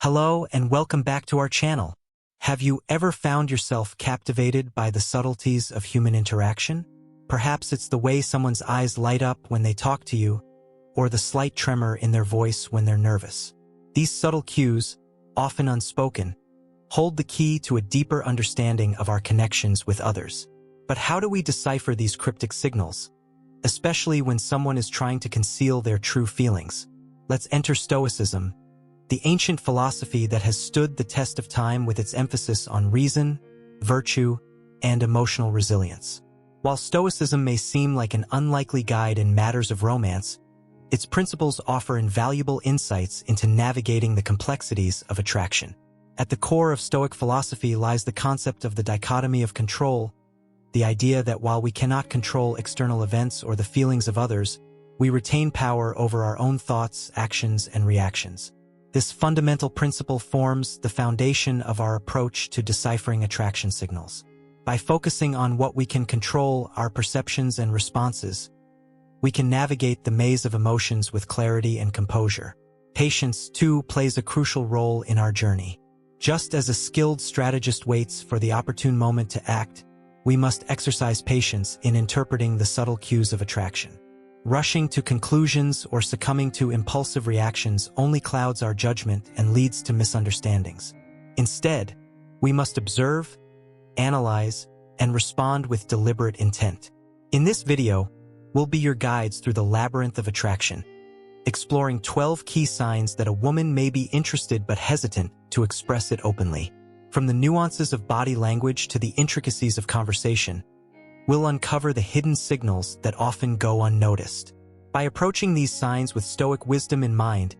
Hello and welcome back to our channel. Have you ever found yourself captivated by the subtleties of human interaction? Perhaps it's the way someone's eyes light up when they talk to you, or the slight tremor in their voice when they're nervous. These subtle cues, often unspoken, hold the key to a deeper understanding of our connections with others. But how do we decipher these cryptic signals, especially when someone is trying to conceal their true feelings? Let's enter Stoicism, the ancient philosophy that has stood the test of time with its emphasis on reason, virtue, and emotional resilience. While Stoicism may seem like an unlikely guide in matters of romance, its principles offer invaluable insights into navigating the complexities of attraction. At the core of Stoic philosophy lies the concept of the dichotomy of control, the idea that while we cannot control external events or the feelings of others, we retain power over our own thoughts, actions, and reactions. This fundamental principle forms the foundation of our approach to deciphering attraction signals. By focusing on what we can control, our perceptions and responses, we can navigate the maze of emotions with clarity and composure. Patience, too, plays a crucial role in our journey. Just as a skilled strategist waits for the opportune moment to act, we must exercise patience in interpreting the subtle cues of attraction. Rushing to conclusions or succumbing to impulsive reactions only clouds our judgment and leads to misunderstandings. Instead, we must observe, analyze, and respond with deliberate intent. In this video, we'll be your guides through the labyrinth of attraction, exploring 12 key signs that a woman may be interested but hesitant to express it openly. From the nuances of body language to the intricacies of conversation, we'll uncover the hidden signals that often go unnoticed. By approaching these signs with Stoic wisdom in mind,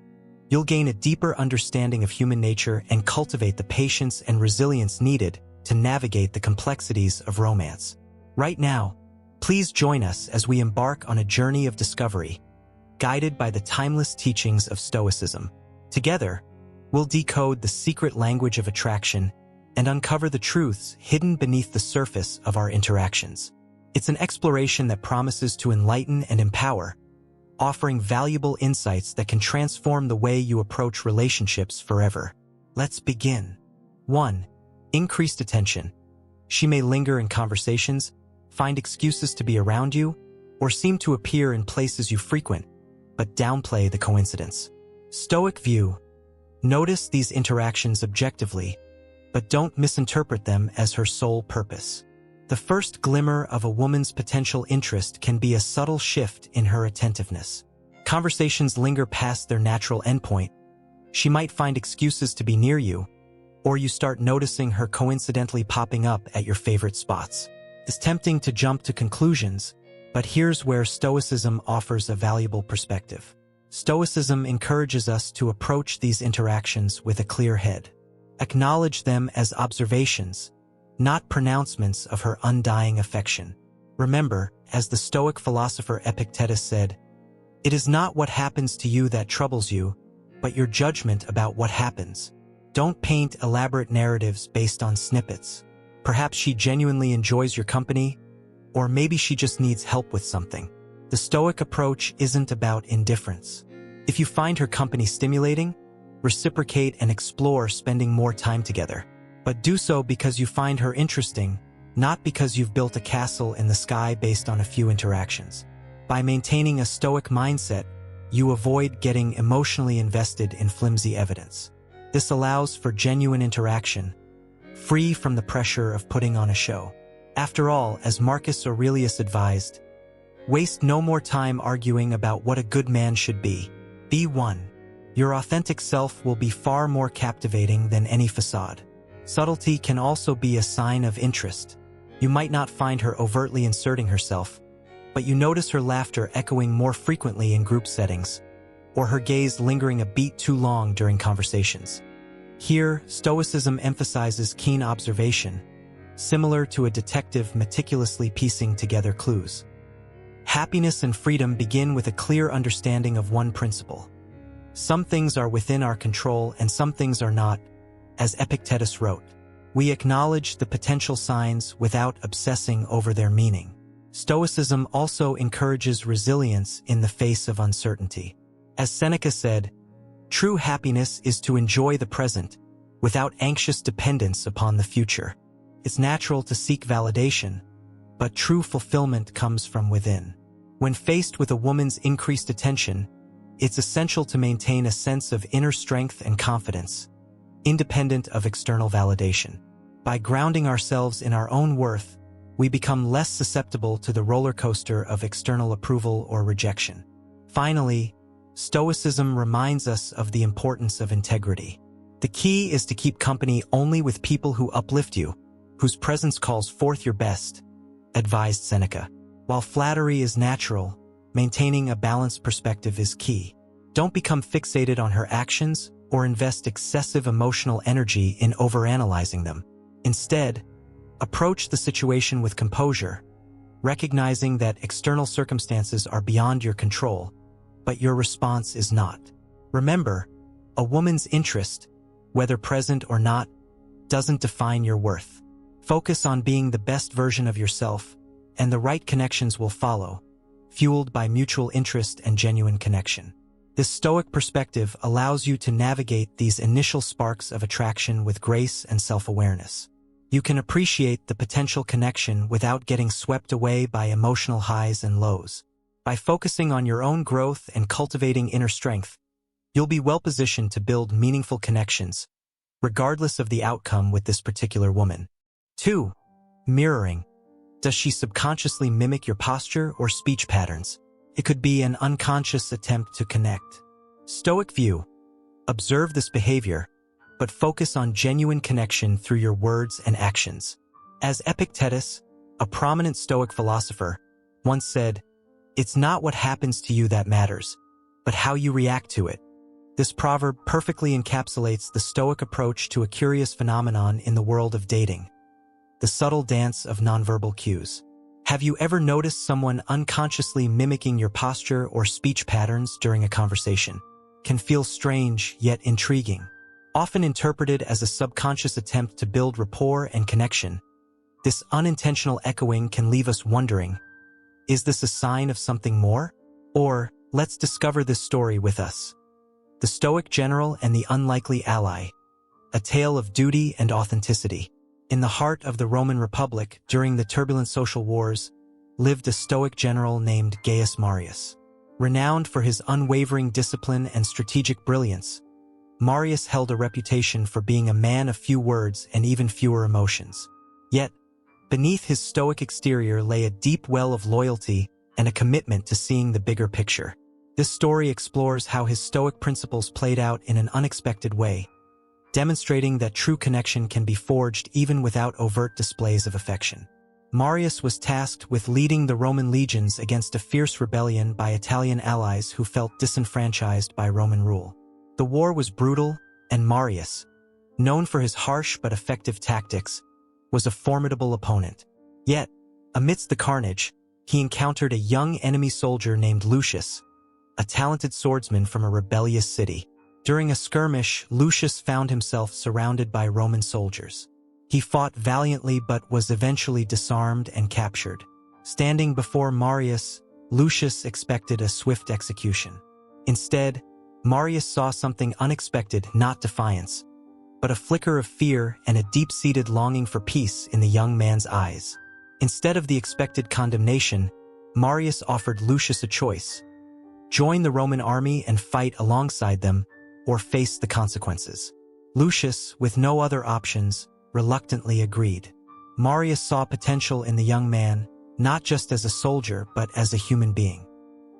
you'll gain a deeper understanding of human nature and cultivate the patience and resilience needed to navigate the complexities of romance. Right now, please join us as we embark on a journey of discovery, guided by the timeless teachings of Stoicism. Together, we'll decode the secret language of attraction and uncover the truths hidden beneath the surface of our interactions. It's an exploration that promises to enlighten and empower, offering valuable insights that can transform the way you approach relationships forever. Let's begin. 1. Increased attention. She may linger in conversations, find excuses to be around you, or seem to appear in places you frequent, but downplay the coincidence. Stoic view. Notice these interactions objectively, but don't misinterpret them as her sole purpose. The first glimmer of a woman's potential interest can be a subtle shift in her attentiveness. Conversations linger past their natural endpoint. She might find excuses to be near you, or you start noticing her coincidentally popping up at your favorite spots. It's tempting to jump to conclusions, but here's where Stoicism offers a valuable perspective. Stoicism encourages us to approach these interactions with a clear head. Acknowledge them as observations, not pronouncements of her undying affection. Remember, as the Stoic philosopher Epictetus said, "It is not what happens to you that troubles you, but your judgment about what happens." Don't paint elaborate narratives based on snippets. Perhaps she genuinely enjoys your company, or maybe she just needs help with something. The Stoic approach isn't about indifference. If you find her company stimulating, reciprocate and explore spending more time together. But do so because you find her interesting, not because you've built a castle in the sky based on a few interactions. By maintaining a Stoic mindset, you avoid getting emotionally invested in flimsy evidence. This allows for genuine interaction, free from the pressure of putting on a show. After all, as Marcus Aurelius advised, waste no more time arguing about what a good man should be. Be one. Your authentic self will be far more captivating than any facade. Subtlety can also be a sign of interest. You might not find her overtly inserting herself, but you notice her laughter echoing more frequently in group settings, or her gaze lingering a beat too long during conversations. Here, Stoicism emphasizes keen observation, similar to a detective meticulously piecing together clues. Happiness and freedom begin with a clear understanding of one principle. Some things are within our control and some things are not, as Epictetus wrote. We acknowledge the potential signs without obsessing over their meaning. Stoicism also encourages resilience in the face of uncertainty. As Seneca said, True happiness is to enjoy the present, without anxious dependence upon the future. It's natural to seek validation, but true fulfillment comes from within. When faced with a woman's increased attention, it's essential to maintain a sense of inner strength and confidence, independent of external validation. By grounding ourselves in our own worth, we become less susceptible to the roller coaster of external approval or rejection. Finally, Stoicism reminds us of the importance of integrity. The key is to keep company only with people who uplift you, whose presence calls forth your best, advised Seneca. While flattery is natural, maintaining a balanced perspective is key. Don't become fixated on her actions or invest excessive emotional energy in overanalyzing them. Instead, approach the situation with composure, recognizing that external circumstances are beyond your control, but your response is not. Remember, a woman's interest, whether present or not, doesn't define your worth. Focus on being the best version of yourself, and the right connections will follow, fueled by mutual interest and genuine connection. This Stoic perspective allows you to navigate these initial sparks of attraction with grace and self-awareness. You can appreciate the potential connection without getting swept away by emotional highs and lows. By focusing on your own growth and cultivating inner strength, you'll be well-positioned to build meaningful connections, regardless of the outcome with this particular woman. 2. Mirroring. Does she subconsciously mimic your posture or speech patterns? It could be an unconscious attempt to connect. Stoic view. Observe this behavior, but focus on genuine connection through your words and actions. As Epictetus, a prominent Stoic philosopher, once said, "It's not what happens to you that matters, but how you react to it." This proverb perfectly encapsulates the Stoic approach to a curious phenomenon in the world of dating: the subtle dance of nonverbal cues. Have you ever noticed someone unconsciously mimicking your posture or speech patterns during a conversation? Can feel strange, yet intriguing. Often interpreted as a subconscious attempt to build rapport and connection, this unintentional echoing can leave us wondering, is this a sign of something more? Or, let's discover this story with us. The Stoic General and the Unlikely Ally, a tale of duty and authenticity. In the heart of the Roman Republic, during the turbulent social wars, lived a Stoic general named Gaius Marius. Renowned for his unwavering discipline and strategic brilliance, Marius held a reputation for being a man of few words and even fewer emotions. Yet, beneath his Stoic exterior lay a deep well of loyalty and a commitment to seeing the bigger picture. This story explores how his Stoic principles played out in an unexpected way, demonstrating that true connection can be forged even without overt displays of affection. Marius was tasked with leading the Roman legions against a fierce rebellion by Italian allies who felt disenfranchised by Roman rule. The war was brutal, and Marius, known for his harsh but effective tactics, was a formidable opponent. Yet, amidst the carnage, he encountered a young enemy soldier named Lucius, a talented swordsman from a rebellious city. During a skirmish, Lucius found himself surrounded by Roman soldiers. He fought valiantly but was eventually disarmed and captured. Standing before Marius, Lucius expected a swift execution. Instead, Marius saw something unexpected, not defiance, but a flicker of fear and a deep-seated longing for peace in the young man's eyes. Instead of the expected condemnation, Marius offered Lucius a choice: join the Roman army and fight alongside them, or face the consequences. Lucius, with no other options, reluctantly agreed. Marius saw potential in the young man, not just as a soldier but as a human being.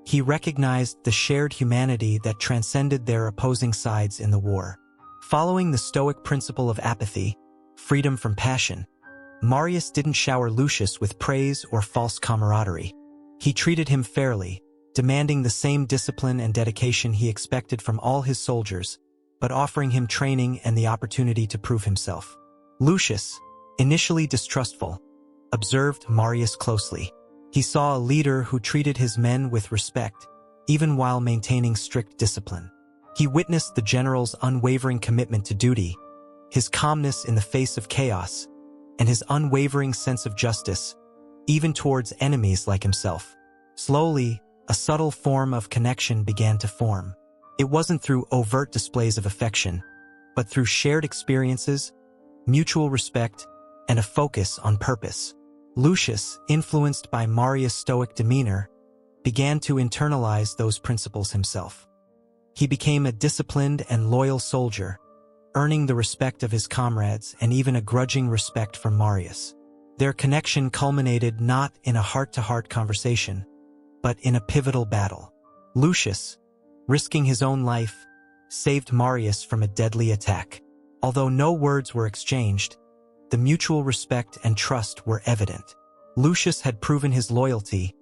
He recognized the shared humanity that transcended their opposing sides in the war. Following the Stoic principle of apathy, freedom from passion, Marius didn't shower Lucius with praise or false camaraderie. He treated him fairly, demanding the same discipline and dedication he expected from all his soldiers, but offering him training and the opportunity to prove himself. Lucius, initially distrustful, observed Marius closely. He saw a leader who treated his men with respect, even while maintaining strict discipline. He witnessed the general's unwavering commitment to duty, his calmness in the face of chaos, and his unwavering sense of justice, even towards enemies like himself. Slowly, a subtle form of connection began to form. It wasn't through overt displays of affection, but through shared experiences, mutual respect, and a focus on purpose. Lucius, influenced by Marius' Stoic demeanor, began to internalize those principles himself. He became a disciplined and loyal soldier, earning the respect of his comrades and even a grudging respect from Marius. Their connection culminated not in a heart-to-heart conversation, but in a pivotal battle. Lucius, risking his own life, saved Marius from a deadly attack. Although no words were exchanged, the mutual respect and trust were evident. Lucius had proven his loyalty,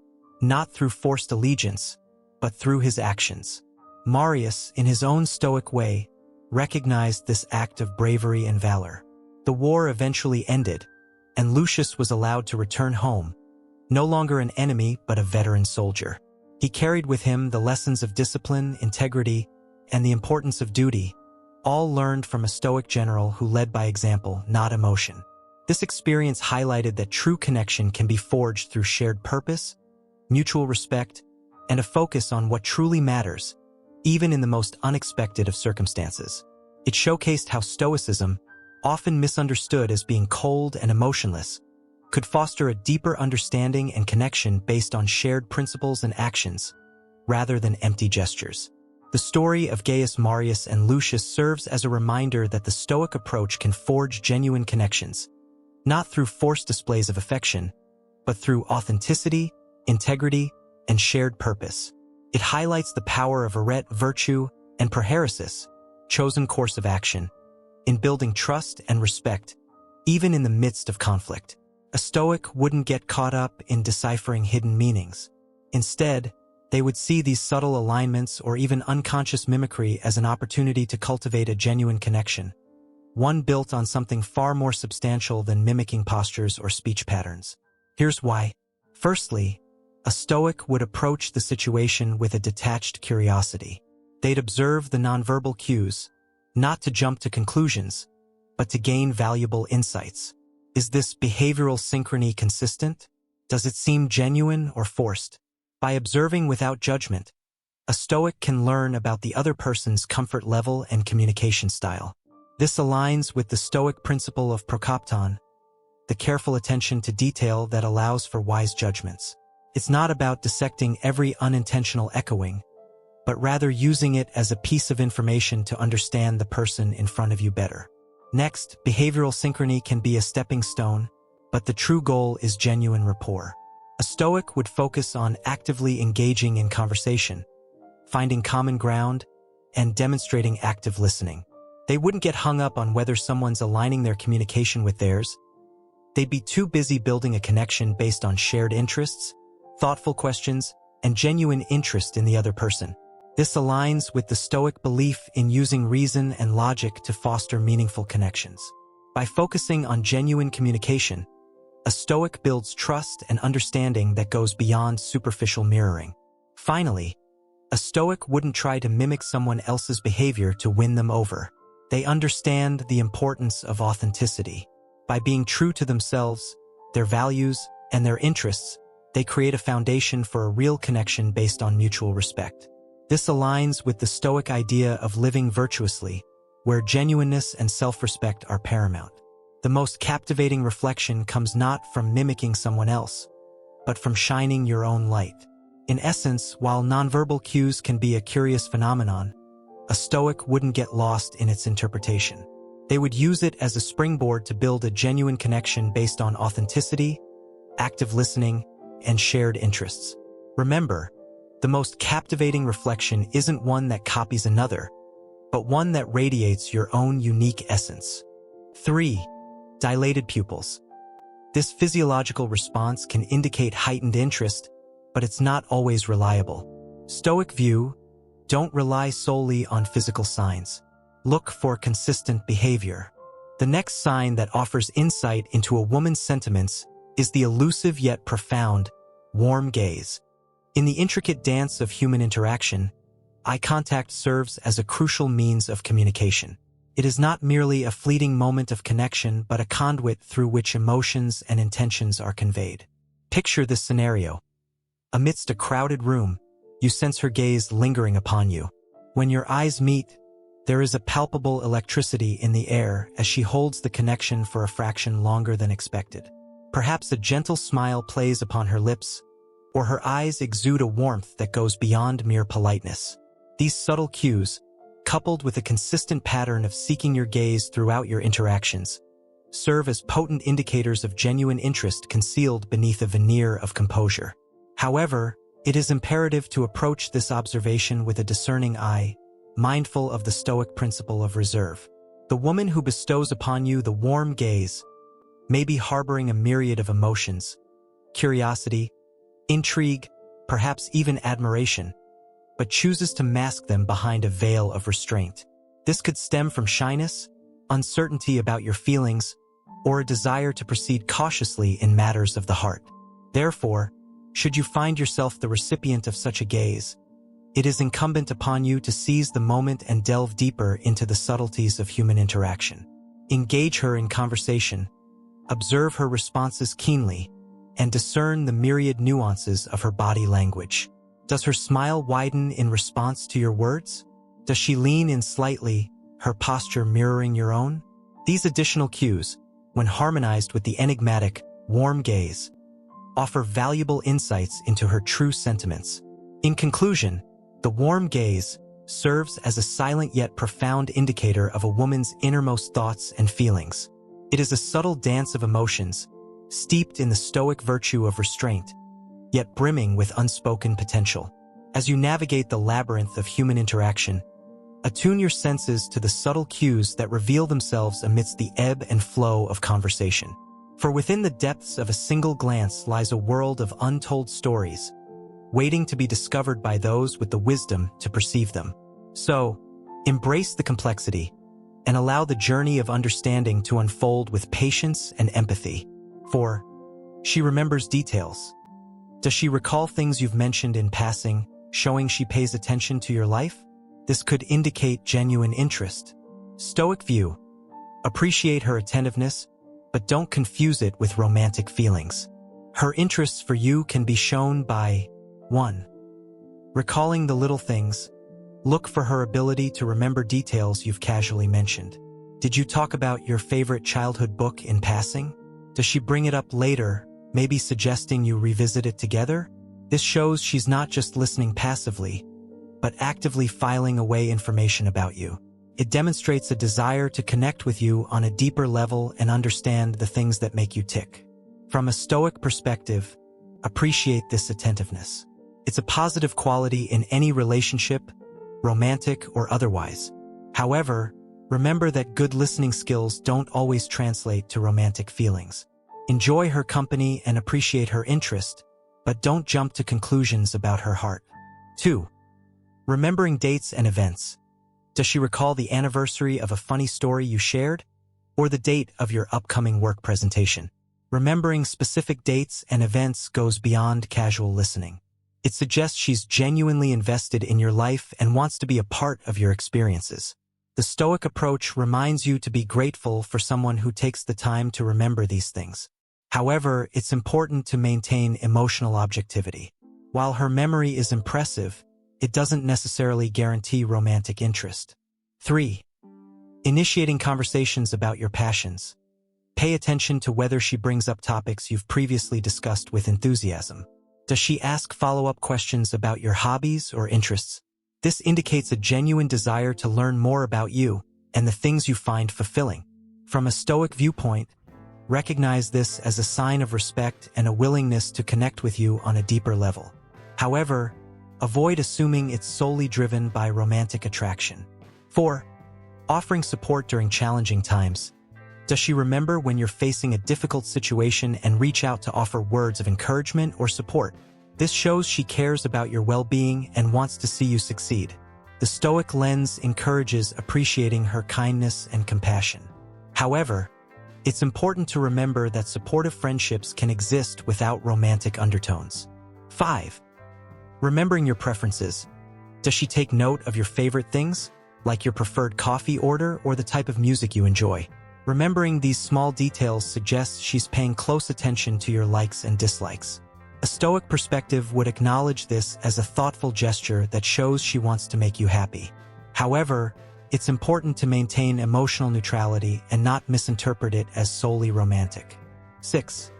not through forced allegiance, but through his actions. Marius, in his own Stoic way, recognized this act of bravery and valor. The war eventually ended, and Lucius was allowed to return home, no longer an enemy but a veteran soldier. He carried with him the lessons of discipline, integrity, and the importance of duty, all learned from a Stoic general who led by example, not emotion. This experience highlighted that true connection can be forged through shared purpose, mutual respect, and a focus on what truly matters, even in the most unexpected of circumstances. It showcased how Stoicism, often misunderstood as being cold and emotionless, could foster a deeper understanding and connection based on shared principles and actions, rather than empty gestures. The story of Gaius Marius and Lucius serves as a reminder that the Stoic approach can forge genuine connections, not through forced displays of affection, but through authenticity, integrity, and shared purpose. It highlights the power of arete, virtue, and prohairesis, chosen course of action, in building trust and respect, even in the midst of conflict. A Stoic wouldn't get caught up in deciphering hidden meanings. Instead, they would see these subtle alignments or even unconscious mimicry as an opportunity to cultivate a genuine connection, one built on something far more substantial than mimicking postures or speech patterns. Here's why. Firstly, a Stoic would approach the situation with a detached curiosity. They'd observe the nonverbal cues, not to jump to conclusions, but to gain valuable insights. Is this behavioral synchrony consistent? Does it seem genuine or forced? By observing without judgment, a Stoic can learn about the other person's comfort level and communication style. This aligns with the Stoic principle of prokopton, the careful attention to detail that allows for wise judgments. It's not about dissecting every unintentional echoing, but rather using it as a piece of information to understand the person in front of you better. Next, behavioral synchrony can be a stepping stone, but the true goal is genuine rapport. A Stoic would focus on actively engaging in conversation, finding common ground, and demonstrating active listening. They wouldn't get hung up on whether someone's aligning their communication with theirs. They'd be too busy building a connection based on shared interests, thoughtful questions, and genuine interest in the other person. This aligns with the Stoic belief in using reason and logic to foster meaningful connections. By focusing on genuine communication, a Stoic builds trust and understanding that goes beyond superficial mirroring. Finally, a Stoic wouldn't try to mimic someone else's behavior to win them over. They understand the importance of authenticity. By being true to themselves, their values, and their interests, they create a foundation for a real connection based on mutual respect. This aligns with the Stoic idea of living virtuously, where genuineness and self-respect are paramount. The most captivating reflection comes not from mimicking someone else, but from shining your own light. In essence, while nonverbal cues can be a curious phenomenon, a Stoic wouldn't get lost in its interpretation. They would use it as a springboard to build a genuine connection based on authenticity, active listening, and shared interests. Remember, the most captivating reflection isn't one that copies another, but one that radiates your own unique essence. 3. Dilated pupils. This physiological response can indicate heightened interest, but it's not always reliable. Stoic view: don't rely solely on physical signs. Look for consistent behavior. The next sign that offers insight into a woman's sentiments is the elusive yet profound, warm gaze. In the intricate dance of human interaction, eye contact serves as a crucial means of communication. It is not merely a fleeting moment of connection, but a conduit through which emotions and intentions are conveyed. Picture this scenario. Amidst a crowded room, you sense her gaze lingering upon you. When your eyes meet, there is a palpable electricity in the air as she holds the connection for a fraction longer than expected. Perhaps a gentle smile plays upon her lips, or her eyes exude a warmth that goes beyond mere politeness. These subtle cues, coupled with a consistent pattern of seeking your gaze throughout your interactions, serve as potent indicators of genuine interest concealed beneath a veneer of composure. However, it is imperative to approach this observation with a discerning eye, mindful of the Stoic principle of reserve. The woman who bestows upon you the warm gaze may be harboring a myriad of emotions: curiosity, intrigue, perhaps even admiration, but chooses to mask them behind a veil of restraint. This could stem from shyness, uncertainty about your feelings, or a desire to proceed cautiously in matters of the heart. Therefore, should you find yourself the recipient of such a gaze, it is incumbent upon you to seize the moment and delve deeper into the subtleties of human interaction. Engage her in conversation, observe her responses keenly, and discern the myriad nuances of her body language. Does her smile widen in response to your words? Does she lean in slightly, her posture mirroring your own? These additional cues, when harmonized with the enigmatic, warm gaze, offer valuable insights into her true sentiments. In conclusion, the warm gaze serves as a silent yet profound indicator of a woman's innermost thoughts and feelings. It is a subtle dance of emotions, steeped in the Stoic virtue of restraint, yet brimming with unspoken potential. As you navigate the labyrinth of human interaction, attune your senses to the subtle cues that reveal themselves amidst the ebb and flow of conversation. For within the depths of a single glance lies a world of untold stories, waiting to be discovered by those with the wisdom to perceive them. So, embrace the complexity and allow the journey of understanding to unfold with patience and empathy. For she remembers details. Does she recall things you've mentioned in passing, showing she pays attention to your life? This could indicate genuine interest. Stoic view: appreciate her attentiveness, but don't confuse it with romantic feelings. Her interests for you can be shown by 1. Recalling the little things. Look for her ability to remember details you've casually mentioned. Did you talk about your favorite childhood book in passing? Does she bring it up later, maybe suggesting you revisit it together? This shows she's not just listening passively, but actively filing away information about you. It demonstrates a desire to connect with you on a deeper level and understand the things that make you tick. From a Stoic perspective, appreciate this attentiveness. It's a positive quality in any relationship, romantic or otherwise. However, remember that good listening skills don't always translate to romantic feelings. Enjoy her company and appreciate her interest, but don't jump to conclusions about her heart. 2. Remembering dates and events. Does she recall the anniversary of a funny story you shared, or the date of your upcoming work presentation? Remembering specific dates and events goes beyond casual listening. It suggests she's genuinely invested in your life and wants to be a part of your experiences. The Stoic approach reminds you to be grateful for someone who takes the time to remember these things. However, it's important to maintain emotional objectivity. While her memory is impressive, it doesn't necessarily guarantee romantic interest. 3. Initiating conversations about your passions. Pay attention to whether she brings up topics you've previously discussed with enthusiasm. Does she ask follow-up questions about your hobbies or interests? This indicates a genuine desire to learn more about you and the things you find fulfilling. From a Stoic viewpoint, recognize this as a sign of respect and a willingness to connect with you on a deeper level. However, avoid assuming it's solely driven by romantic attraction. 4. Offering support during challenging times. Does she remember when you're facing a difficult situation and reach out to offer words of encouragement or support? This shows she cares about your well-being and wants to see you succeed. The Stoic lens encourages appreciating her kindness and compassion. However, it's important to remember that supportive friendships can exist without romantic undertones. 5. Remembering your preferences. Does she take note of your favorite things, like your preferred coffee order or the type of music you enjoy? Remembering these small details suggests she's paying close attention to your likes and dislikes. A Stoic perspective would acknowledge this as a thoughtful gesture that shows she wants to make you happy. However, it's important to maintain emotional neutrality and not misinterpret it as solely romantic. 6.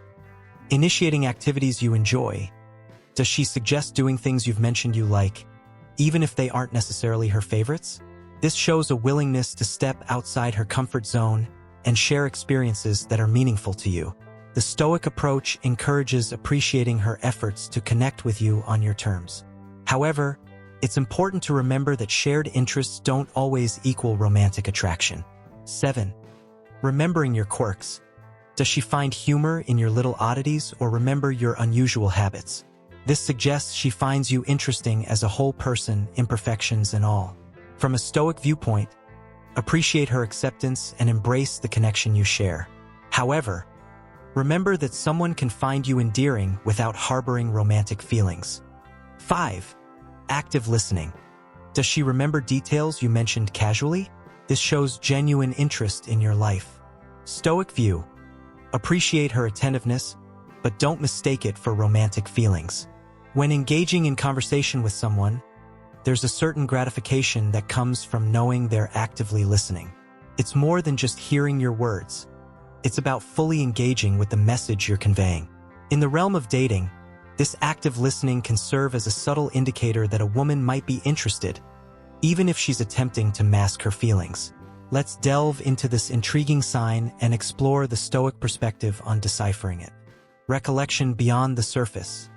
Initiating activities you enjoy. Does she suggest doing things you've mentioned you like, even if they aren't necessarily her favorites? This shows a willingness to step outside her comfort zone and share experiences that are meaningful to you. The Stoic approach encourages appreciating her efforts to connect with you on your terms. However, it's important to remember that shared interests don't always equal romantic attraction. 7. Remembering your quirks. Does she find humor in your little oddities or remember your unusual habits? This suggests she finds you interesting as a whole person, imperfections and all. From a Stoic viewpoint, appreciate her acceptance and embrace the connection you share. However, remember that someone can find you endearing without harboring romantic feelings. 5. Active listening. Does she remember details you mentioned casually? This shows genuine interest in your life. Stoic view. Appreciate her attentiveness, but don't mistake it for romantic feelings. When engaging in conversation with someone, there's a certain gratification that comes from knowing they're actively listening. It's more than just hearing your words. It's about fully engaging with the message you're conveying. In the realm of dating, this active listening can serve as a subtle indicator that a woman might be interested, even if she's attempting to mask her feelings. Let's delve into this intriguing sign and explore the Stoic perspective on deciphering it. Recollection beyond the surface.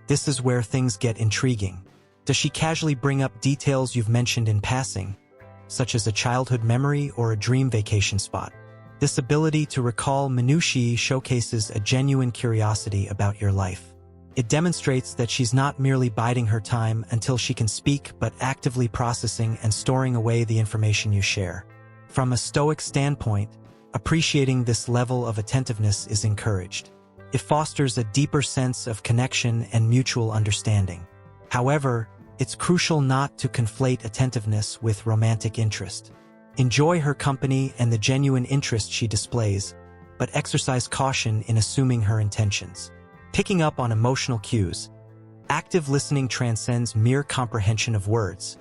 This is where things get intriguing. Does she casually bring up details you've mentioned in passing, such as a childhood memory or a dream vacation spot? This ability to recall minutiae showcases a genuine curiosity about your life. It demonstrates that she's not merely biding her time until she can speak, but actively processing and storing away the information you share. From a Stoic standpoint, appreciating this level of attentiveness is encouraged. It fosters a deeper sense of connection and mutual understanding. However, it's crucial not to conflate attentiveness with romantic interest. Enjoy her company and the genuine interest she displays, but exercise caution in assuming her intentions. Picking up on emotional cues. Active listening transcends mere comprehension of words.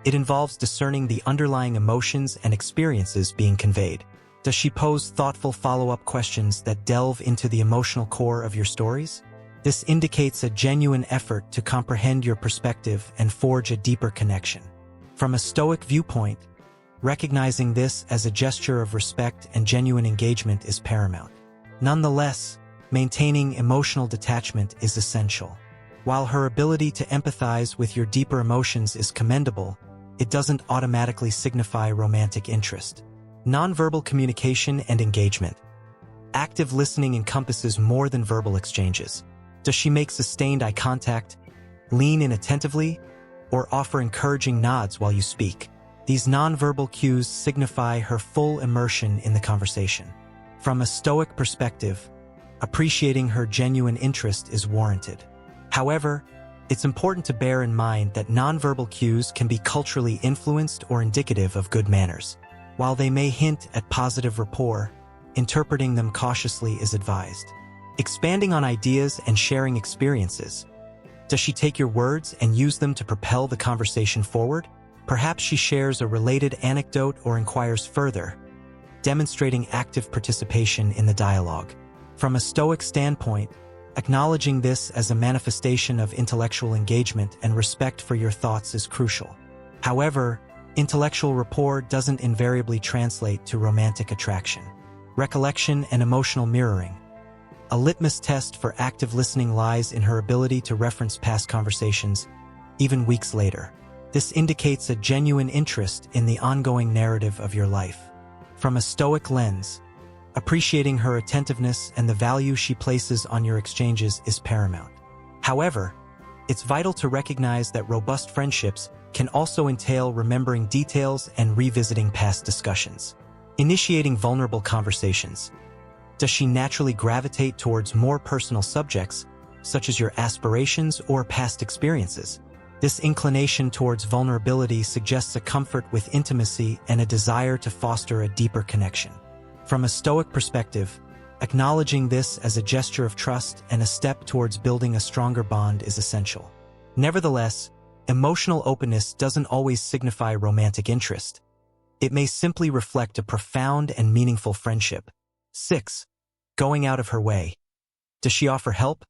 It involves discerning the underlying emotions and experiences being conveyed. Does she pose thoughtful follow-up questions that delve into the emotional core of your stories? This indicates a genuine effort to comprehend your perspective and forge a deeper connection. From a Stoic viewpoint, recognizing this as a gesture of respect and genuine engagement is paramount. Nonetheless, maintaining emotional detachment is essential. While her ability to empathize with your deeper emotions is commendable, it doesn't automatically signify romantic interest. Nonverbal communication and engagement. Active listening encompasses more than verbal exchanges. Does she make sustained eye contact, lean in attentively, or offer encouraging nods while you speak? These nonverbal cues signify her full immersion in the conversation. From a Stoic perspective, appreciating her genuine interest is warranted. However, it's important to bear in mind that nonverbal cues can be culturally influenced or indicative of good manners. While they may hint at positive rapport, interpreting them cautiously is advised. Expanding on ideas and sharing experiences. Does she take your words and use them to propel the conversation forward? Perhaps she shares a related anecdote or inquires further, demonstrating active participation in the dialogue. From a Stoic standpoint, acknowledging this as a manifestation of intellectual engagement and respect for your thoughts is crucial. However, intellectual rapport doesn't invariably translate to romantic attraction. Recollection and emotional mirroring. A litmus test for active listening lies in her ability to reference past conversations, even weeks later. This indicates a genuine interest in the ongoing narrative of your life. From a Stoic lens, appreciating her attentiveness and the value she places on your exchanges is paramount. However, it's vital to recognize that robust friendships can also entail remembering details and revisiting past discussions. Initiating vulnerable conversations. Does she naturally gravitate towards more personal subjects, such as your aspirations or past experiences? This inclination towards vulnerability suggests a comfort with intimacy and a desire to foster a deeper connection. From a Stoic perspective, Acknowledging this as a gesture of trust and a step towards building a stronger bond is essential. Nevertheless, emotional openness doesn't always signify romantic interest. It may simply reflect a profound and meaningful friendship. 6. Going out of her way. Does she offer help,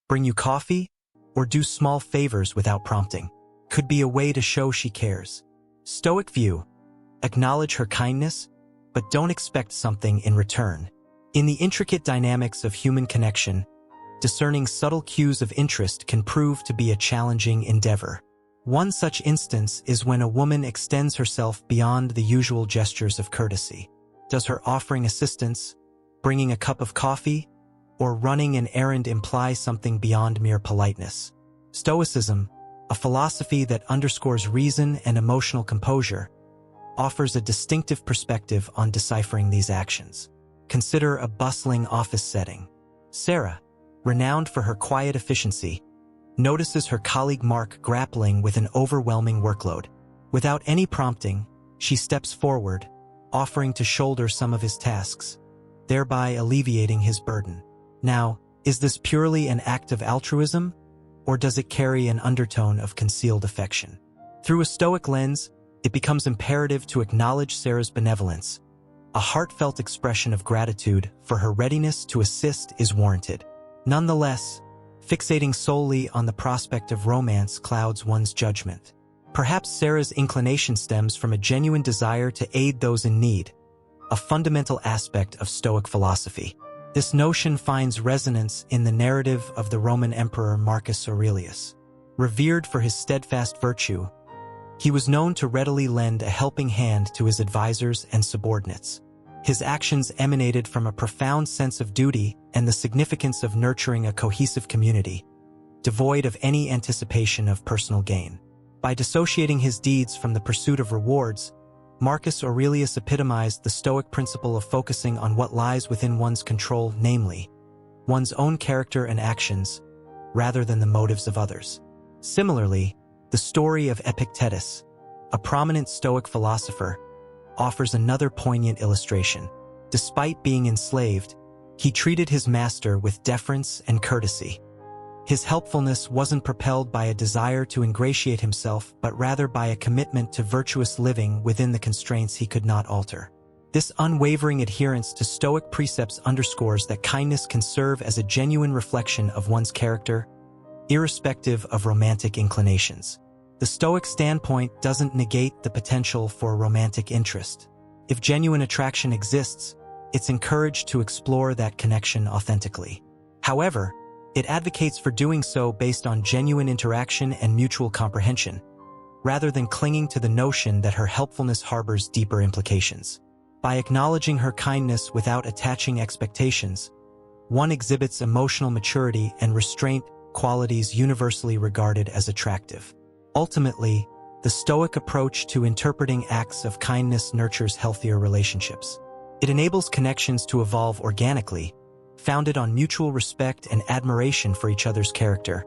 bring you coffee, or do small favors without prompting? Could be a way to show she cares. Stoic view. Acknowledge her kindness, but don't expect something in return. In the intricate dynamics of human connection, discerning subtle cues of interest can prove to be a challenging endeavor. One such instance is when a woman extends herself beyond the usual gestures of courtesy. Does her offering assistance, bringing a cup of coffee, or running an errand imply something beyond mere politeness? Stoicism, a philosophy that underscores reason and emotional composure, offers a distinctive perspective on deciphering these actions. Consider a bustling office setting. Sarah, renowned for her quiet efficiency, notices her colleague Mark grappling with an overwhelming workload. Without any prompting, she steps forward, offering to shoulder some of his tasks, thereby alleviating his burden. Now, is this purely an act of altruism, or does it carry an undertone of concealed affection? Through a Stoic lens, it becomes imperative to acknowledge Sarah's benevolence. A heartfelt expression of gratitude for her readiness to assist is warranted. Nonetheless, fixating solely on the prospect of romance clouds one's judgment. Perhaps Sarah's inclination stems from a genuine desire to aid those in need, a fundamental aspect of Stoic philosophy. This notion finds resonance in the narrative of the Roman Emperor Marcus Aurelius. Revered for his steadfast virtue, he was known to readily lend a helping hand to his advisors and subordinates. His actions emanated from a profound sense of duty and the significance of nurturing a cohesive community, devoid of any anticipation of personal gain. By dissociating his deeds from the pursuit of rewards, Marcus Aurelius epitomized the Stoic principle of focusing on what lies within one's control, namely, one's own character and actions, rather than the motives of others. Similarly, the story of Epictetus, a prominent Stoic philosopher, offers another poignant illustration. Despite being enslaved, he treated his master with deference and courtesy. His helpfulness wasn't propelled by a desire to ingratiate himself, but rather by a commitment to virtuous living within the constraints he could not alter. This unwavering adherence to Stoic precepts underscores that kindness can serve as a genuine reflection of one's character, irrespective of romantic inclinations. The Stoic standpoint doesn't negate the potential for romantic interest. If genuine attraction exists, it's encouraged to explore that connection authentically. However, it advocates for doing so based on genuine interaction and mutual comprehension, rather than clinging to the notion that her helpfulness harbors deeper implications. By acknowledging her kindness without attaching expectations, one exhibits emotional maturity and restraint, qualities universally regarded as attractive. Ultimately, the Stoic approach to interpreting acts of kindness nurtures healthier relationships. It enables connections to evolve organically, founded on mutual respect and admiration for each other's character,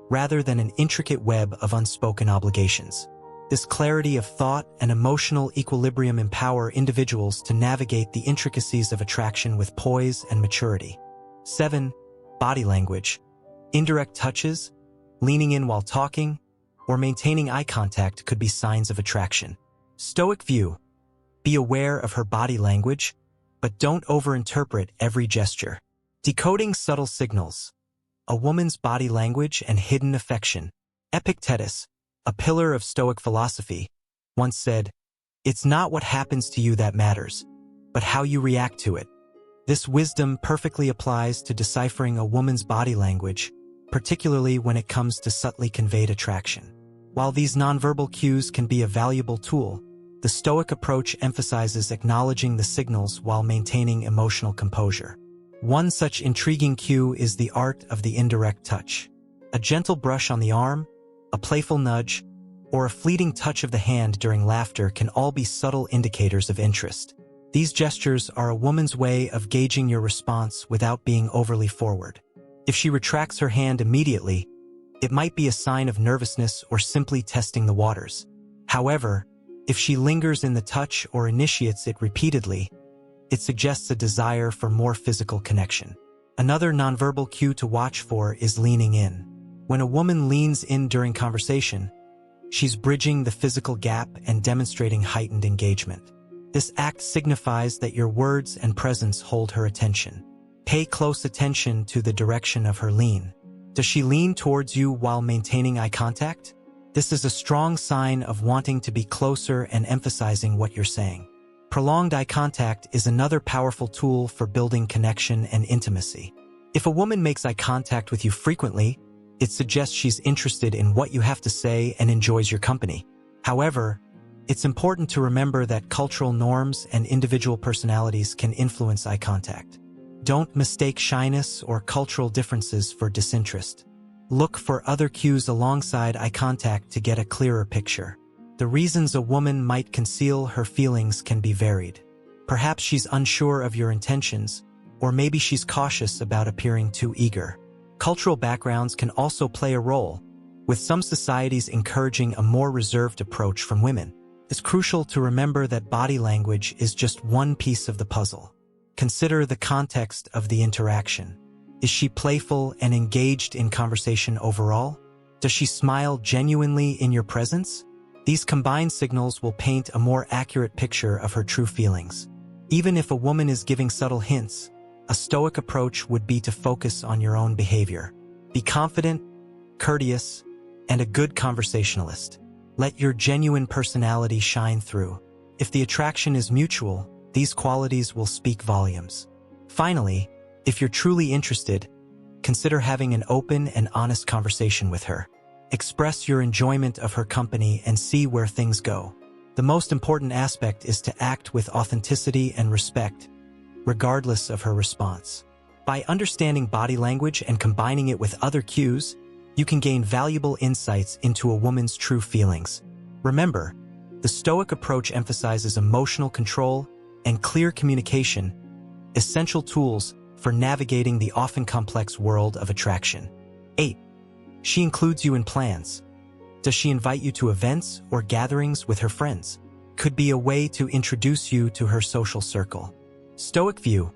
rather than an intricate web of unspoken obligations. This clarity of thought and emotional equilibrium empower individuals to navigate the intricacies of attraction with poise and maturity. 7. Body language. Indirect touches, leaning in while talking, or maintaining eye contact could be signs of attraction. Stoic view. Be aware of her body language, but don't overinterpret every gesture. Decoding subtle signals. A woman's body language and hidden affection. Epictetus, a pillar of Stoic philosophy, once said, "It's not what happens to you that matters, but how you react to it." This wisdom perfectly applies to deciphering a woman's body language, particularly when it comes to subtly conveyed attraction. While these nonverbal cues can be a valuable tool, the Stoic approach emphasizes acknowledging the signals while maintaining emotional composure. One such intriguing cue is the art of the indirect touch. A gentle brush on the arm, a playful nudge, or a fleeting touch of the hand during laughter can all be subtle indicators of interest. These gestures are a woman's way of gauging your response without being overly forward. If she retracts her hand immediately, it might be a sign of nervousness or simply testing the waters. However, if she lingers in the touch or initiates it repeatedly, It suggests a desire for more physical connection. Another nonverbal cue to watch for is leaning in. When a woman leans in during conversation, she's bridging the physical gap and demonstrating heightened engagement. This act signifies that your words and presence hold her attention. Pay close attention to the direction of her lean. Does she lean towards you while maintaining eye contact? This is a strong sign of wanting to be closer and emphasizing what you're saying. Prolonged eye contact is another powerful tool for building connection and intimacy. If a woman makes eye contact with you frequently, it suggests she's interested in what you have to say and enjoys your company. However, it's important to remember that cultural norms and individual personalities can influence eye contact. Don't mistake shyness or cultural differences for disinterest. Look for other cues alongside eye contact to get a clearer picture. The reasons a woman might conceal her feelings can be varied. Perhaps she's unsure of your intentions, or maybe she's cautious about appearing too eager. Cultural backgrounds can also play a role, with some societies encouraging a more reserved approach from women. It's crucial to remember that body language is just one piece of the puzzle. Consider the context of the interaction. Is she playful and engaged in conversation overall? Does she smile genuinely in your presence? These combined signals will paint a more accurate picture of her true feelings. Even if a woman is giving subtle hints, a Stoic approach would be to focus on your own behavior. Be confident, courteous, and a good conversationalist. Let your genuine personality shine through. If the attraction is mutual, these qualities will speak volumes. Finally, if you're truly interested, consider having an open and honest conversation with her. Express your enjoyment of her company and see where things go. The most important aspect is to act with authenticity and respect, regardless of her response. By understanding body language and combining it with other cues, you can gain valuable insights into a woman's true feelings. Remember, the Stoic approach emphasizes emotional control and clear communication, essential tools for navigating the often complex world of attraction. 8. She includes you in plans. Does she invite you to events or gatherings with her friends? Could be a way to introduce you to her social circle. Stoic view.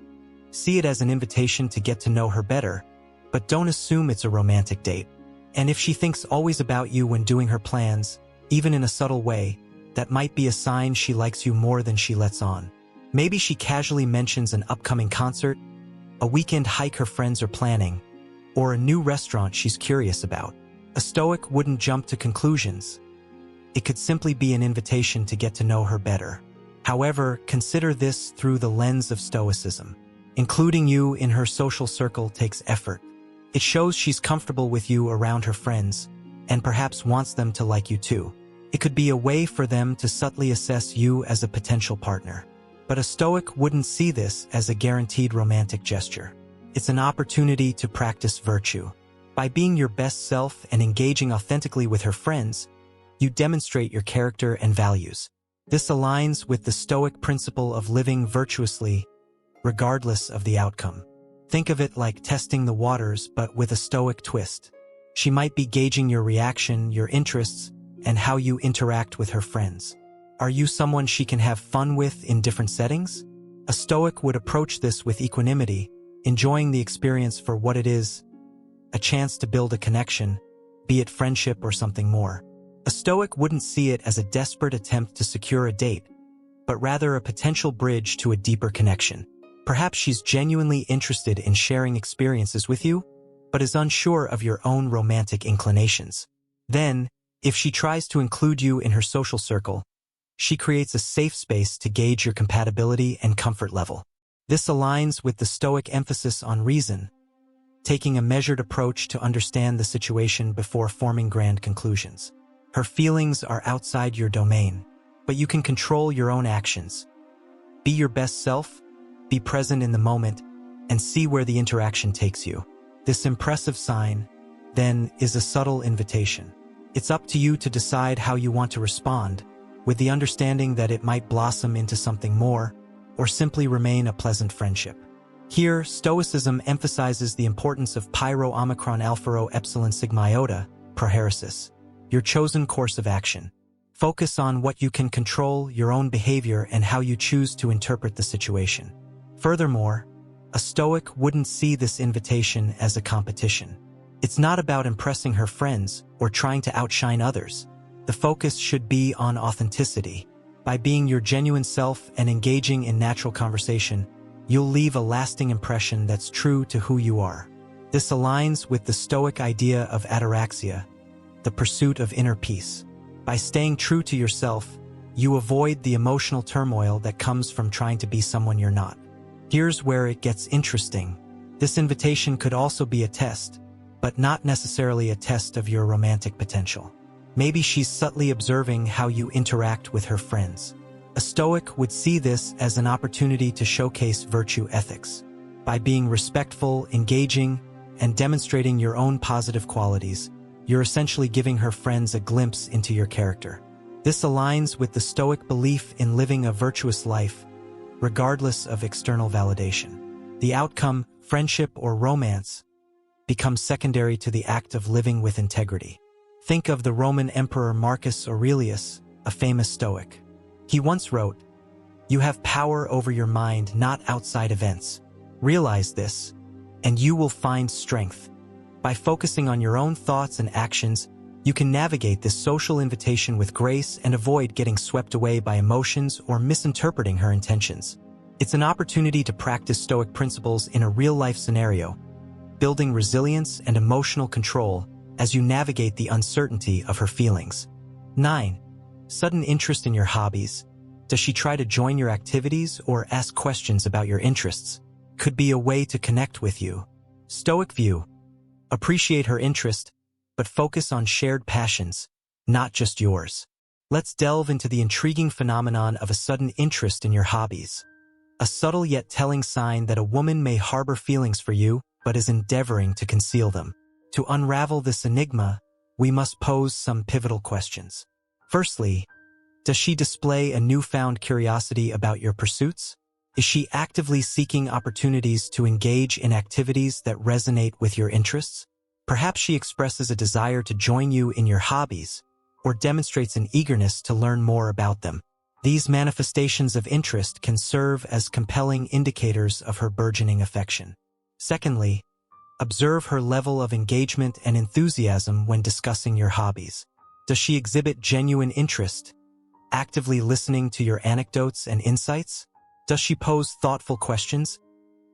See it as an invitation to get to know her better, but don't assume it's a romantic date. And if she thinks always about you when doing her plans, even in a subtle way, that might be a sign she likes you more than she lets on. Maybe she casually mentions an upcoming concert, a weekend hike her friends are planning, or a new restaurant she's curious about. A Stoic wouldn't jump to conclusions. It could simply be an invitation to get to know her better. However, consider this through the lens of Stoicism. Including you in her social circle takes effort. It shows she's comfortable with you around her friends, and perhaps wants them to like you too. It could be a way for them to subtly assess you as a potential partner. But a Stoic wouldn't see this as a guaranteed romantic gesture. It's an opportunity to practice virtue. By being your best self and engaging authentically with her friends, you demonstrate your character and values. This aligns with the Stoic principle of living virtuously, regardless of the outcome. Think of it like testing the waters, but with a Stoic twist. She might be gauging your reaction, your interests, and how you interact with her friends. Are you someone she can have fun with in different settings? A Stoic would approach this with equanimity, enjoying the experience for what it is, a chance to build a connection, be it friendship or something more. A Stoic wouldn't see it as a desperate attempt to secure a date, but rather a potential bridge to a deeper connection. Perhaps she's genuinely interested in sharing experiences with you, but is unsure of your own romantic inclinations. Then, if she tries to include you in her social circle, she creates a safe space to gauge your compatibility and comfort level. This aligns with the Stoic emphasis on reason, taking a measured approach to understand the situation before forming grand conclusions. Her feelings are outside your domain, but you can control your own actions. Be your best self, be present in the moment, and see where the interaction takes you. This impressive sign, then, is a subtle invitation. It's up to you to decide how you want to respond, with the understanding that it might blossom into something more, or simply remain a pleasant friendship. Here, Stoicism emphasizes the importance of pyro omicron alpha rho epsilon sigma iota, prohairesis, your chosen course of action. Focus on what you can control, your own behavior, and how you choose to interpret the situation. Furthermore, a Stoic wouldn't see this invitation as a competition. It's not about impressing her friends or trying to outshine others. The focus should be on authenticity. By being your genuine self and engaging in natural conversation, you'll leave a lasting impression that's true to who you are. This aligns with the Stoic idea of ataraxia, the pursuit of inner peace. By staying true to yourself, you avoid the emotional turmoil that comes from trying to be someone you're not. Here's where it gets interesting. This invitation could also be a test, but not necessarily a test of your romantic potential. Maybe she's subtly observing how you interact with her friends. A Stoic would see this as an opportunity to showcase virtue ethics. By being respectful, engaging, and demonstrating your own positive qualities, you're essentially giving her friends a glimpse into your character. This aligns with the Stoic belief in living a virtuous life, regardless of external validation. The outcome, friendship or romance, becomes secondary to the act of living with integrity. Think of the Roman Emperor Marcus Aurelius, a famous Stoic. He once wrote, "You have power over your mind, not outside events. Realize this, and you will find strength." By focusing on your own thoughts and actions, you can navigate this social invitation with grace and avoid getting swept away by emotions or misinterpreting her intentions. It's an opportunity to practice Stoic principles in a real-life scenario, building resilience and emotional control as you navigate the uncertainty of her feelings. 9. Sudden interest in your hobbies. Does she try to join your activities or ask questions about your interests? Could be a way to connect with you. Stoic view. Appreciate her interest, but focus on shared passions, not just yours. Let's delve into the intriguing phenomenon of a sudden interest in your hobbies. A subtle yet telling sign that a woman may harbor feelings for you, but is endeavoring to conceal them. To unravel this enigma, we must pose some pivotal questions. Firstly, does she display a newfound curiosity about your pursuits? Is she actively seeking opportunities to engage in activities that resonate with your interests? Perhaps she expresses a desire to join you in your hobbies, or demonstrates an eagerness to learn more about them. These manifestations of interest can serve as compelling indicators of her burgeoning affection. Secondly, observe her level of engagement and enthusiasm when discussing your hobbies. Does she exhibit genuine interest, actively listening to your anecdotes and insights? Does she pose thoughtful questions,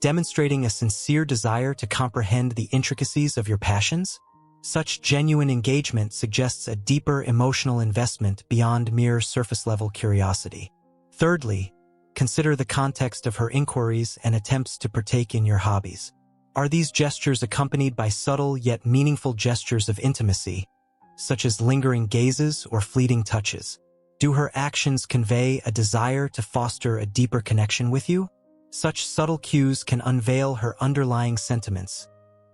demonstrating a sincere desire to comprehend the intricacies of your passions? Such genuine engagement suggests a deeper emotional investment beyond mere surface-level curiosity. Thirdly, consider the context of her inquiries and attempts to partake in your hobbies. Are these gestures accompanied by subtle yet meaningful gestures of intimacy, such as lingering gazes or fleeting touches? Do her actions convey a desire to foster a deeper connection with you? Such subtle cues can unveil her underlying sentiments,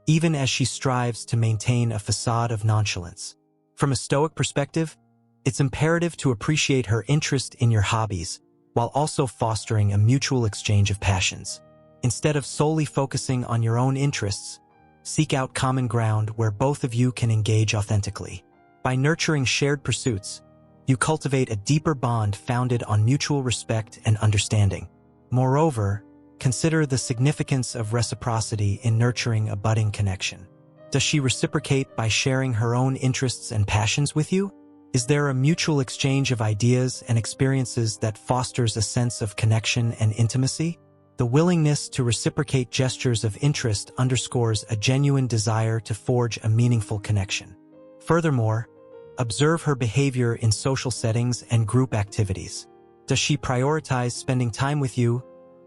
even as she strives to maintain a facade of nonchalance. From a Stoic perspective, it's imperative to appreciate her interest in your hobbies, while also fostering a mutual exchange of passions. Instead of solely focusing on your own interests, seek out common ground where both of you can engage authentically. By nurturing shared pursuits, you cultivate a deeper bond founded on mutual respect and understanding. Moreover, consider the significance of reciprocity in nurturing a budding connection. Does she reciprocate by sharing her own interests and passions with you? Is there a mutual exchange of ideas and experiences that fosters a sense of connection and intimacy? The willingness to reciprocate gestures of interest underscores a genuine desire to forge a meaningful connection. Furthermore, observe her behavior in social settings and group activities. Does she prioritize spending time with you,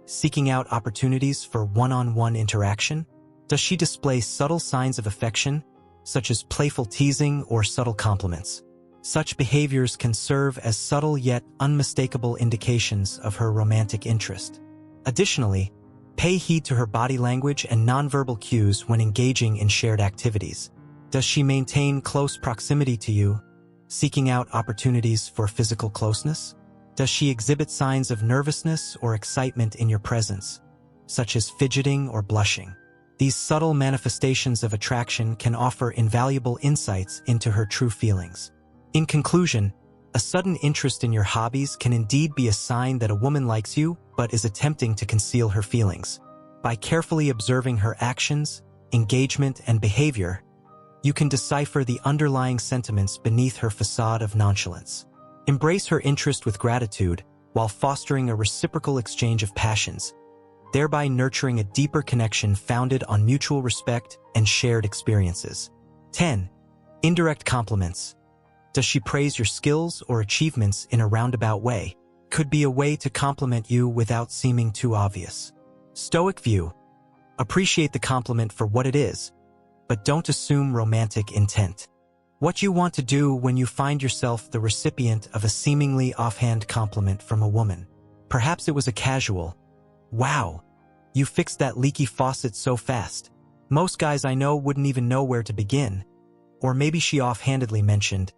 seeking out opportunities for one-on-one interaction? Does she display subtle signs of affection, such as playful teasing or subtle compliments? Such behaviors can serve as subtle yet unmistakable indications of her romantic interest. Additionally, pay heed to her body language and nonverbal cues when engaging in shared activities. Does she maintain close proximity to you, seeking out opportunities for physical closeness? Does she exhibit signs of nervousness or excitement in your presence, such as fidgeting or blushing? These subtle manifestations of attraction can offer invaluable insights into her true feelings. In conclusion, A sudden interest in your hobbies can indeed be a sign that a woman likes you but is attempting to conceal her feelings. By carefully observing her actions, engagement, and behavior, you can decipher the underlying sentiments beneath her facade of nonchalance. Embrace her interest with gratitude while fostering a reciprocal exchange of passions, thereby nurturing a deeper connection founded on mutual respect and shared experiences. 10. Indirect compliments. Does she praise your skills or achievements in a roundabout way? Could be a way to compliment you without seeming too obvious. Stoic view. Appreciate the compliment for what it is, but don't assume romantic intent. What you want to do when you find yourself the recipient of a seemingly offhand compliment from a woman. Perhaps it was a casual, "Wow, you fixed that leaky faucet so fast. Most guys I know wouldn't even know where to begin." Or maybe she offhandedly mentioned,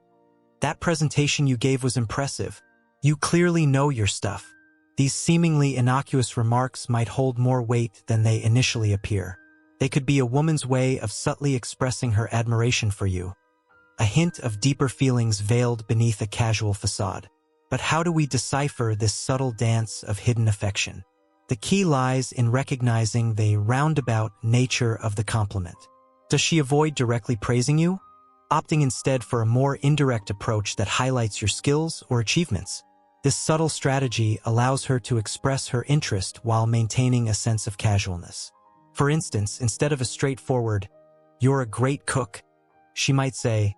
"That presentation you gave was impressive. You clearly know your stuff." These seemingly innocuous remarks might hold more weight than they initially appear. They could be a woman's way of subtly expressing her admiration for you, a hint of deeper feelings veiled beneath a casual facade. But how do we decipher this subtle dance of hidden affection? The key lies in recognizing the roundabout nature of the compliment. Does she avoid directly praising you, opting instead for a more indirect approach that highlights your skills or achievements? This subtle strategy allows her to express her interest while maintaining a sense of casualness. For instance, instead of a straightforward, "You're a great cook," she might say,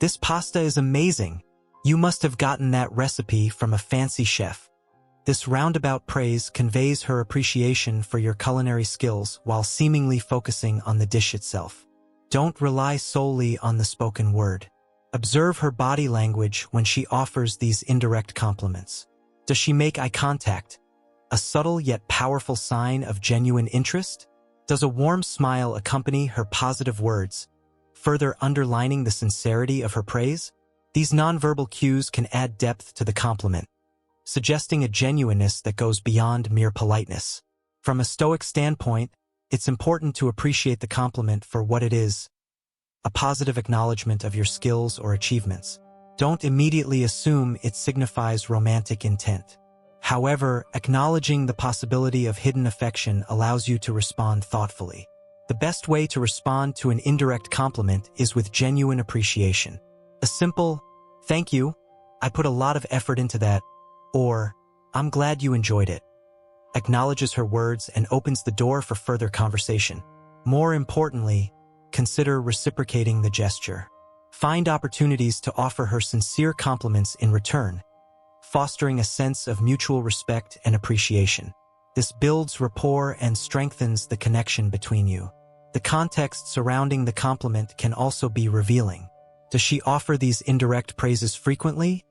"This pasta is amazing. You must have gotten that recipe from a fancy chef." This roundabout praise conveys her appreciation for your culinary skills while seemingly focusing on the dish itself. Don't rely solely on the spoken word. Observe her body language when she offers these indirect compliments. Does she make eye contact, a subtle yet powerful sign of genuine interest? Does a warm smile accompany her positive words, further underlining the sincerity of her praise? These nonverbal cues can add depth to the compliment, suggesting a genuineness that goes beyond mere politeness. From a Stoic standpoint, it's important to appreciate the compliment for what it is, a positive acknowledgement of your skills or achievements. Don't immediately assume it signifies romantic intent. However, acknowledging the possibility of hidden affection allows you to respond thoughtfully. The best way to respond to an indirect compliment is with genuine appreciation. A simple, "Thank you, I put a lot of effort into that," or "I'm glad you enjoyed it," acknowledges her words and opens the door for further conversation. More importantly, consider reciprocating the gesture. Find opportunities to offer her sincere compliments in return, fostering a sense of mutual respect and appreciation. This builds rapport and strengthens the connection between you. The context surrounding the compliment can also be revealing. Does she offer these indirect praises frequently,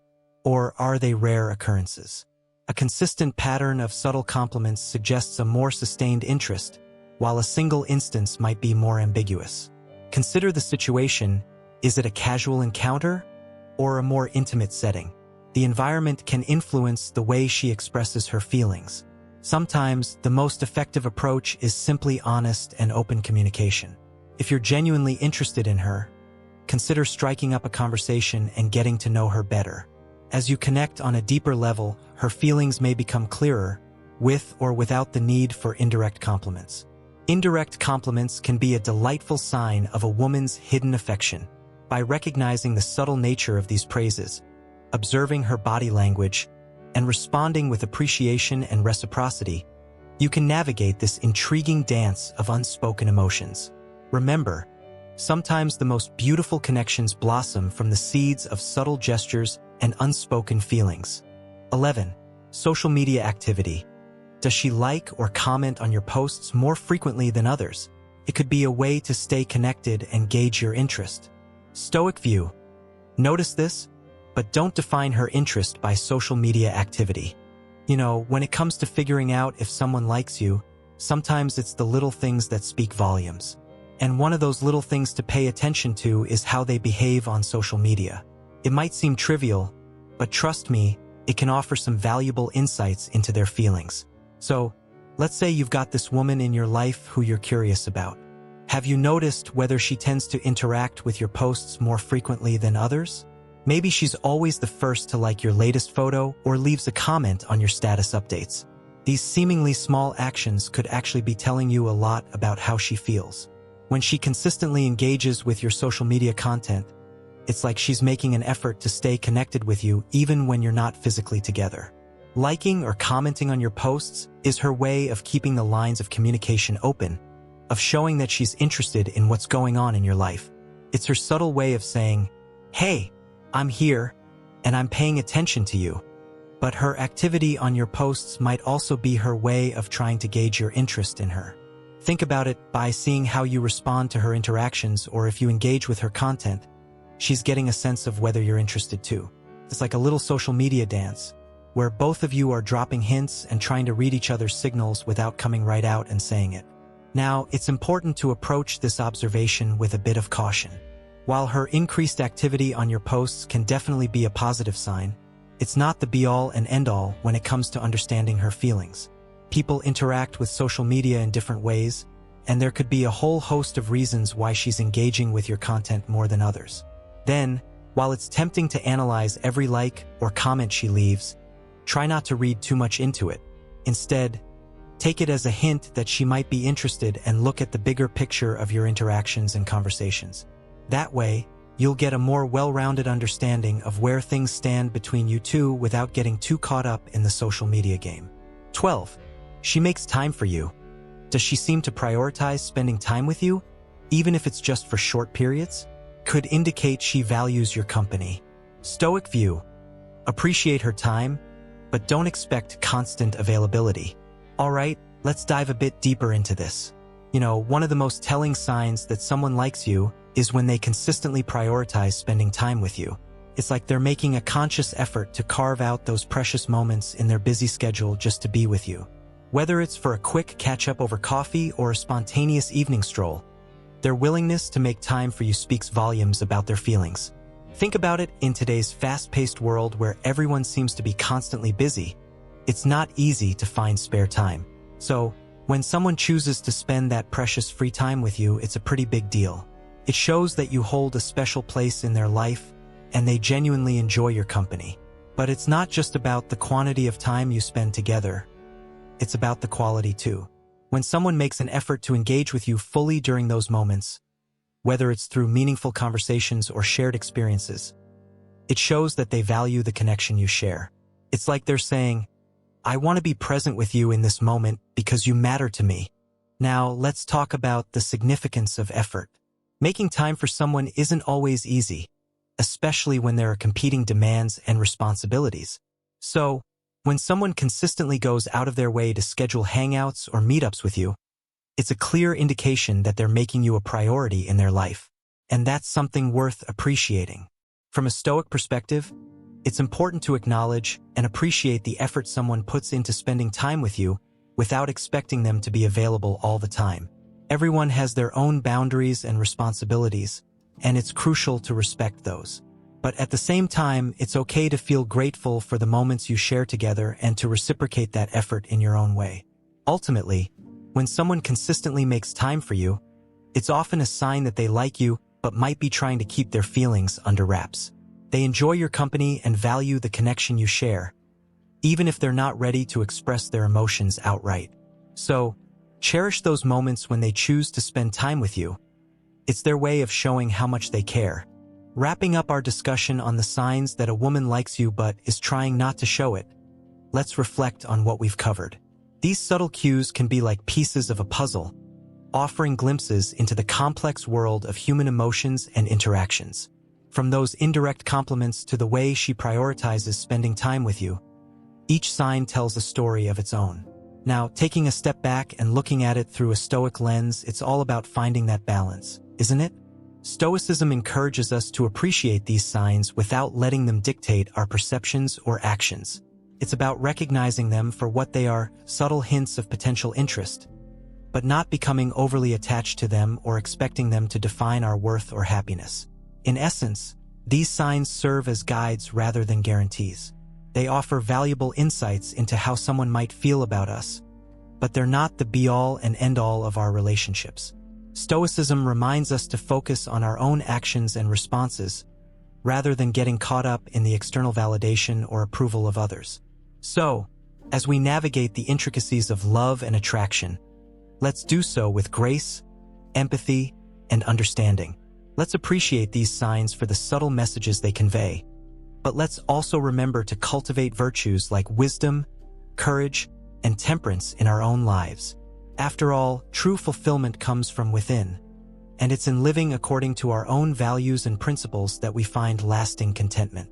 or are they rare occurrences? A consistent pattern of subtle compliments suggests a more sustained interest, while a single instance might be more ambiguous. Consider the situation. Is it a casual encounter or a more intimate setting? The environment can influence the way she expresses her feelings. Sometimes, the most effective approach is simply honest and open communication. If you're genuinely interested in her, consider striking up a conversation and getting to know her better. As you connect on a deeper level, her feelings may become clearer, with or without the need for indirect compliments. Indirect compliments can be a delightful sign of a woman's hidden affection. By recognizing the subtle nature of these praises, observing her body language, and responding with appreciation and reciprocity, you can navigate this intriguing dance of unspoken emotions. Remember, sometimes the most beautiful connections blossom from the seeds of subtle gestures and unspoken feelings. 11. Social media activity. Does she like or comment on your posts more frequently than others? It could be a way to stay connected and gauge your interest. Stoic view. Notice this, but don't define her interest by social media activity. You know, when it comes to figuring out if someone likes you, sometimes it's the little things that speak volumes. And one of those little things to pay attention to is how they behave on social media. It might seem trivial, but trust me, it can offer some valuable insights into their feelings. So, let's say you've got this woman in your life who you're curious about. Have you noticed whether she tends to interact with your posts more frequently than others? Maybe she's always the first to like your latest photo or leaves a comment on your status updates. These seemingly small actions could actually be telling you a lot about how she feels. When she consistently engages with your social media content, it's like she's making an effort to stay connected with you even when you're not physically together. Liking or commenting on your posts is her way of keeping the lines of communication open, of showing that she's interested in what's going on in your life. It's her subtle way of saying, "Hey, I'm here, and I'm paying attention to you." But her activity on your posts might also be her way of trying to gauge your interest in her. Think about it by seeing how you respond to her interactions, or if you engage with her content, she's getting a sense of whether you're interested too. It's like a little social media dance, where both of you are dropping hints and trying to read each other's signals without coming right out and saying it. Now, it's important to approach this observation with a bit of caution. While her increased activity on your posts can definitely be a positive sign, it's not the be-all and end-all when it comes to understanding her feelings. People interact with social media in different ways, and there could be a whole host of reasons why she's engaging with your content more than others. Then, while it's tempting to analyze every like or comment she leaves, try not to read too much into it. Instead, take it as a hint that she might be interested and look at the bigger picture of your interactions and conversations. That way, you'll get a more well-rounded understanding of where things stand between you two without getting too caught up in the social media game. 12. She makes time for you. Does she seem to prioritize spending time with you, even if it's just for short periods? Could indicate she values your company. Stoic view. Appreciate her time, but don't expect constant availability. Alright, let's dive a bit deeper into this. One of the most telling signs that someone likes you is when they consistently prioritize spending time with you. It's like they're making a conscious effort to carve out those precious moments in their busy schedule just to be with you. Whether it's for a quick catch-up over coffee or a spontaneous evening stroll, their willingness to make time for you speaks volumes about their feelings. Think about it, in today's fast-paced world where everyone seems to be constantly busy, it's not easy to find spare time. So, when someone chooses to spend that precious free time with you, it's a pretty big deal. It shows that you hold a special place in their life, and they genuinely enjoy your company. But it's not just about the quantity of time you spend together. It's about the quality too. When someone makes an effort to engage with you fully during those moments, whether it's through meaningful conversations or shared experiences, it shows that they value the connection you share. It's like they're saying, "I want to be present with you in this moment because you matter to me." Now, let's talk about the significance of effort. Making time for someone isn't always easy, especially when there are competing demands and responsibilities. So, when someone consistently goes out of their way to schedule hangouts or meetups with you, it's a clear indication that they're making you a priority in their life. And that's something worth appreciating. From a Stoic perspective, it's important to acknowledge and appreciate the effort someone puts into spending time with you without expecting them to be available all the time. Everyone has their own boundaries and responsibilities, and it's crucial to respect those. But at the same time, it's okay to feel grateful for the moments you share together and to reciprocate that effort in your own way. Ultimately, when someone consistently makes time for you, it's often a sign that they like you but might be trying to keep their feelings under wraps. They enjoy your company and value the connection you share, even if they're not ready to express their emotions outright. So, cherish those moments when they choose to spend time with you. It's their way of showing how much they care. Wrapping up our discussion on the signs that a woman likes you but is trying not to show it, let's reflect on what we've covered. These subtle cues can be like pieces of a puzzle, offering glimpses into the complex world of human emotions and interactions. From those indirect compliments to the way she prioritizes spending time with you, each sign tells a story of its own. Now, taking a step back and looking at it through a Stoic lens, it's all about finding that balance, isn't it? Stoicism encourages us to appreciate these signs without letting them dictate our perceptions or actions. It's about recognizing them for what they are, subtle hints of potential interest, but not becoming overly attached to them or expecting them to define our worth or happiness. In essence, these signs serve as guides rather than guarantees. They offer valuable insights into how someone might feel about us, but they're not the be-all and end-all of our relationships. Stoicism reminds us to focus on our own actions and responses, rather than getting caught up in the external validation or approval of others. So, as we navigate the intricacies of love and attraction, let's do so with grace, empathy, and understanding. Let's appreciate these signs for the subtle messages they convey, but let's also remember to cultivate virtues like wisdom, courage, and temperance in our own lives. After all, true fulfillment comes from within, and it's in living according to our own values and principles that we find lasting contentment.